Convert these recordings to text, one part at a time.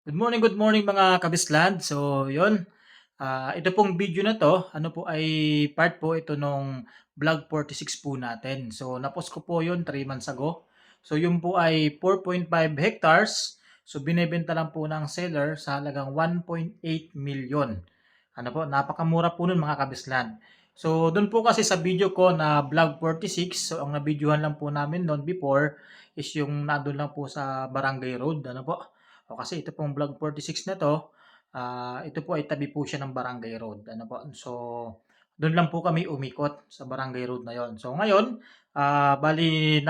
Good morning mga kabisland. So, yun, ito pong video na 'to, ano po ay part po ito nung vlog 46 po natin. So, na-post ko po yun 3 months ago. So, yun po ay 4.5 hectares. So, binebenta lang po ng seller sa halagang 1.8 million. Ano po, napakamura po nun mga kabisland. So, dun po kasi sa video ko na vlog 46, so ang nabidyohan lang po namin noon before is yung nandun lang po sa Barangay Road, ano po. O kasi ito pong vlog 46 na 'to, ito po ay tabi po siya ng Barangay Road, ano po. So, do'n lang po kami umikot sa Barangay Road na 'yon. So ngayon, bale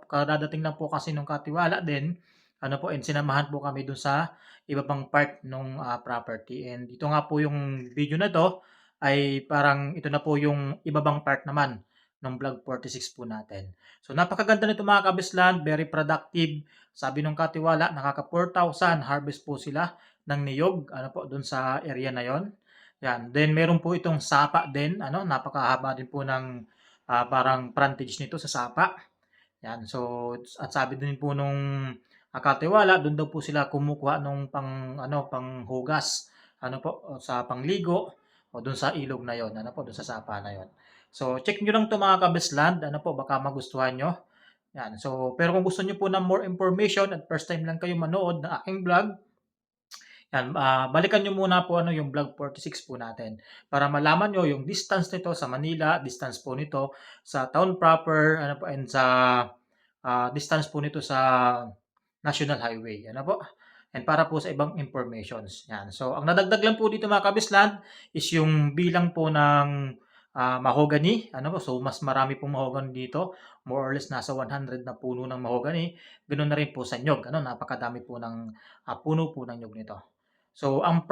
kadadating lang po kasi nung katiwala din, ano po, and sinamahan po kami do'n sa iba pang part nung, property. And ito nga po yung video na 'to ay parang ito na po yung ibabang part naman nung vlog 46 po natin. So napakaganda nito mga kabisland, very productive. Sabi nung katiwala, nakaka 4,000 harvest po sila ng niyog, ano po, dun sa area na yon. Yan. Then meron po itong sapa din, ano, napakahaba din po ng parang frontage nito sa sapa. Yan. So, at sabi din po nung katiwala, doon daw po sila kumukuha nung pang hugas, ano po, o sa pangligo, o doon sa ilog na yon, ano po, doon sa sapa na yon. So, check nyo lang to mga kabisland, ano po, baka magustuhan nyo. Yan. So, pero kung gusto niyo po ng more information at first time lang kayo manood ng aking vlog, yan, balikan niyo muna po yung vlog 46 po natin para malaman niyo yung distance nito sa Manila, distance po nito sa town proper, ano po, and sa distance po nito sa National Highway, ano po. And para po sa ibang informations. Yan. So, ang nadagdag lang po dito mga kabisland is yung bilang po ng mahogany. Ano po, so mas marami pong mahogany dito. More or less nasa 100 na puno ng mahogany. Ganoon na rin po sa nyog. Ano, napakadami po ng puno po ng nyog nito. So, ang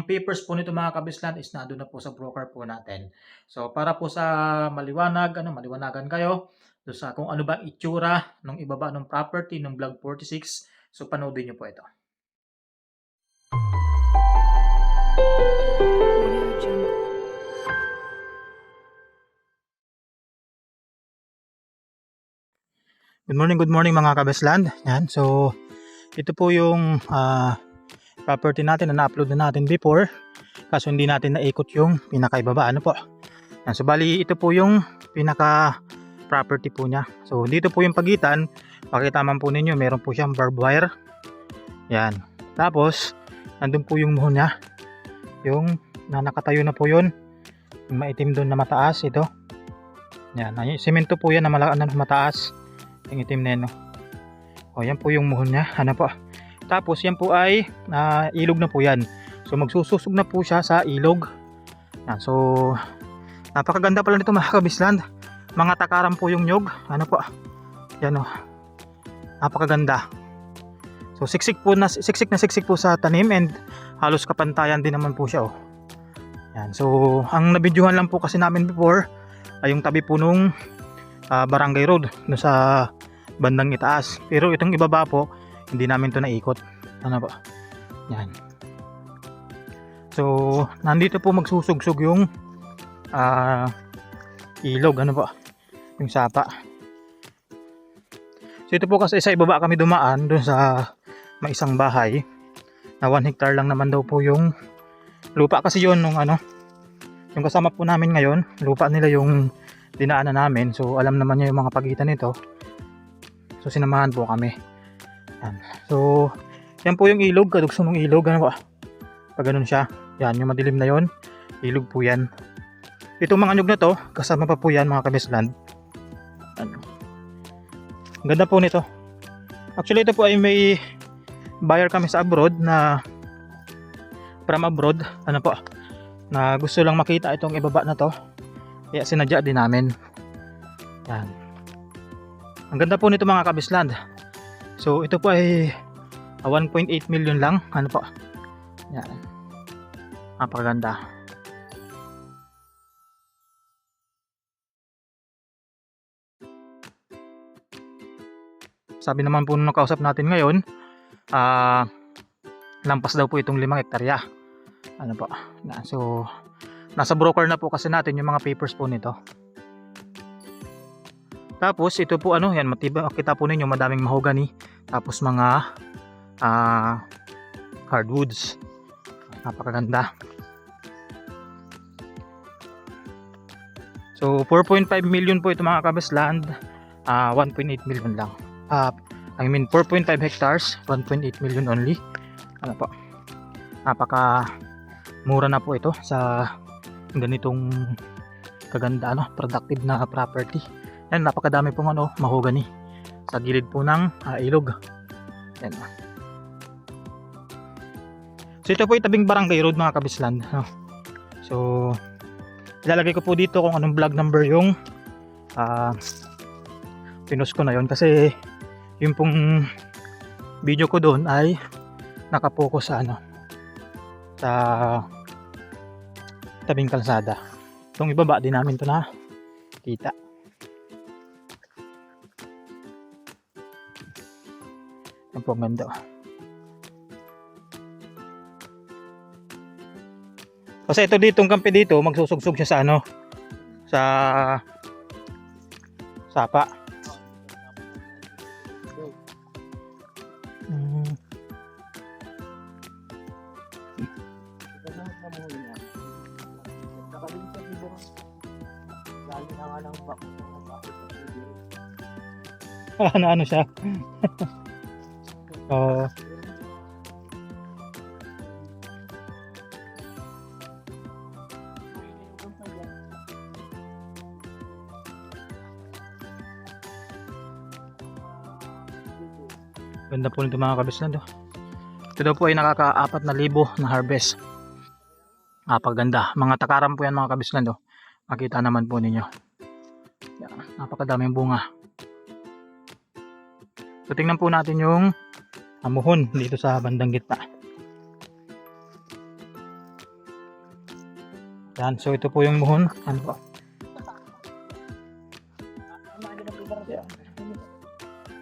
papers po nito mga kabisland is nandoon na po sa broker po natin. So, para po sa maliwanagan kayo, do sa kung ano ba itsura ng ibaba ng property ng vlog 46. So, panoodin niyo po ito. Good morning mga kabesland. Yan. So, ito po yung property natin na na-upload na natin before. Kaso hindi natin naikot yung pinakaibaba. Ano po? Yan. So, bali ito po yung pinaka property po niya. So, dito po yung pagitan. Makita man po ninyo, meron po siyang barbed wire. Yan. Tapos, nandun po yung muhon niya. Yung nakatayo na po yun. Yung maitim doon na mataas. Ito. Yan. Semento po yan na mataas. Yung itim na yan, no? O, yan po yung muhon niya. Ano po? Tapos, yan po ay ilog na po yan. So, magsususog na po siya sa ilog. Yan. So, napakaganda pala nito mga kabisland. Mga takaran po yung nyog. Ano po? Yan, o. Napakaganda. So, siksik na siksik po sa tanim and halos kapantayan din naman po siya, oh. Yan. So, ang nabidyohan lang po kasi namin before ay yung tabi po nung Barangay Road no sa bandang itaas. Pero itong ibaba po, hindi namin to naikot. Ano po? Yan. So, nandito po magsusugsog yung ilog. Ano po? Yung sapa. So, ito po kasi sa ibaba kami dumaan doon sa may isang bahay na 1 hectare lang naman daw po yung lupa kasi yun nung yung kasama po namin ngayon, lupa nila yung dinaanan namin. So, alam naman niya yung mga pagitan nito. So, sinamahan po kami. Yan. So, yan po yung ilog, kadugsong ng ilog. Ano po? Pag ganun siya. Yan, yung madilim na yon, ilog po yan. Itong mga nyug na to, kasama pa po yan mga kabisland. Ano? Ang ganda po nito. Actually, ito po ay may buyer kami sa abroad na from abroad. Ano po? Na gusto lang makita itong ibaba na to. Kaya sinadya din namin. Yan. Ang ganda po nito mga kabisland. So ito po ay 1.8 million lang. Ano po? Yan. Napakaganda. Sabi naman po nung nakausap natin ngayon, lampas daw po itong 5 hektarya. Ano po? Yan. So nasa broker na po kasi natin yung mga papers po nito. Tapos ito po yan matibay. Kita po ninyo madaming mahogany. Tapos mga hardwoods. Napakaganda. So 4.5 million po ito mga kabisland, 1.8 million lang. I mean 4.5 hectares, 1.8 million only. Ano po? Napaka mura na po ito sa ganitong kaganda productive na property. Yan, napakadami pong mahogany sa gilid po ng ilog. Yan. So ito po itabing barangay road mga kabisland. So ilalagay ko po dito kung anong vlog number yung pinost ko na yon, kasi yung pong video ko doon ay nakapokus sa sa tabing kalsada. Itong ibaba din namin to na kita. Yan po ang ganda. Kasi ito ditong kampi dito, magsusugsog siya sa sa sapa. Ano siya? Oh. Ganda po nito mga kabisland. Ito daw po ay nakaka-4,000 na harvest. Napakaganda. Mga takaran po yan mga kabisland. Makita naman po ninyo. Yan, napakadaming bunga. So tingnan po natin yung muhon dito sa bandang gitna. Yan, so ito po yung muhon. Ano po?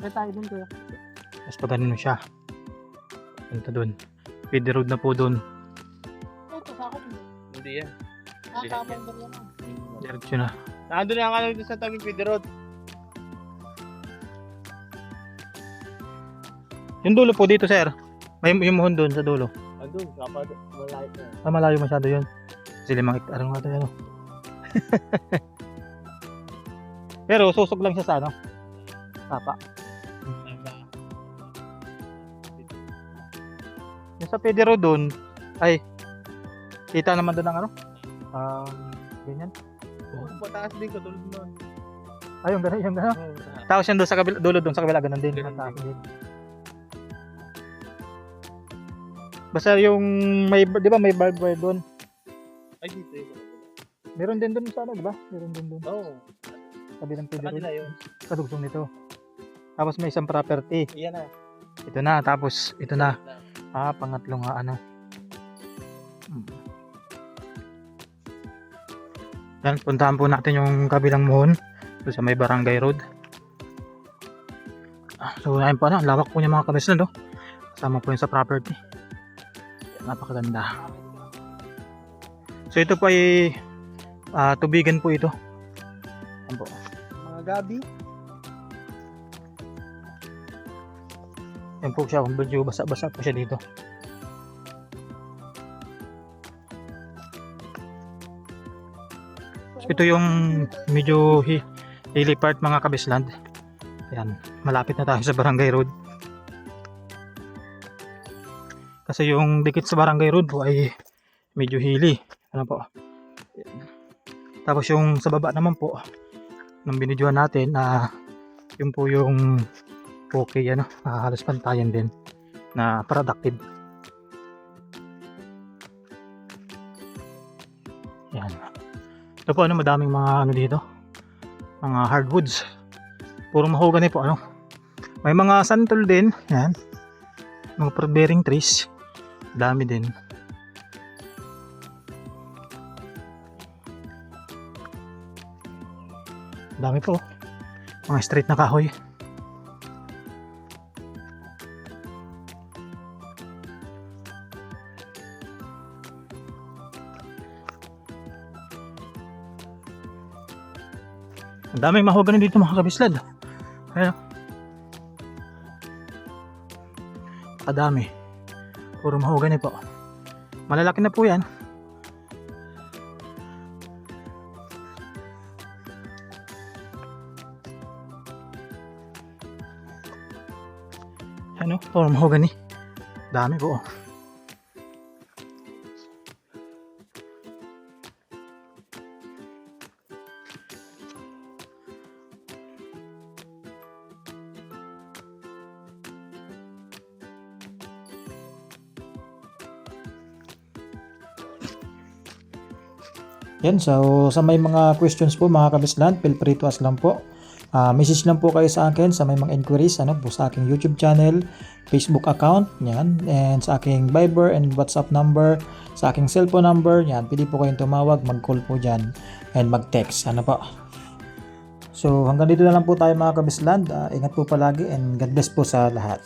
Tapos pa ganun siya. Punta dun. Feeder road na po dun. Hindi yan. Diretso na. Nandun na ang dito sa tabing feeder road. Yung dulo po dito sir. May yung muhon dun sa dulo. Andun, kapag malayo na. Malayo masyado yun. Kasi 5 hektar nga tayo. Pero susog lang siya sa sapa. Yung sa feeder road dun ay kita naman doon ng ganyan. Pataas din katulad nun. Ay, yung gano'n. Tapos yan doon sa kabila, dulo doon sa kabila, ganun din. Basta yung may, di ba may barbed wire doon? Ay, dito yun. Meron din doon sa di ba? Meron din doon. Oo. Sabi ng feeder road. Yun. Kadugsong nito. Tapos may isang property. Iyan na. Ito na, tapos ito na. Pangatlo nga Yan, puntahan po natin yung kabilang muhon doon sa may barangay road. So ayun po lawak po niya mga kabisland kasama po yun sa property. Napakaganda. So ito po ay tubigan po ito. Yan po. Mga gabi. Yan po siya, medyo basa-basa po siya dito. So ito yung medyo hilly part mga kabisland. Ayan, malapit na tayo sa barangay road. Kasi yung dikit sa barangay road po ay medyo hilly. Ano po? Ayan. Tapos yung sa baba naman po ng binidyoan natin yun po yung okay halos pantayan din na productive. Yan. Ito po madaming mga dito. Mga hardwoods. Puro mahogany po May mga santol din, yan. Mga fruit bearing trees. Dami din. Dami po. Mga straight na kahoy. Ang daming mahogany dito mga kabislad. Ayan. Kadami. Puro mahogany po. Malalaki na po yan. Ano? Puro mahogany. Dami po. Yan, so sa may mga questions po mga kabislan, feel free to ask lang po. Message lang po kayo sa akin sa may mga inquiries po sa aking YouTube channel, Facebook account, yan, and sa aking Viber and WhatsApp number, sa aking cellphone number, yan, pwede po kayong tumawag, mag-call po dyan, and mag-text, po. So hanggang dito na lang po tayo mga kabislan, ingat po palagi and God bless po sa lahat.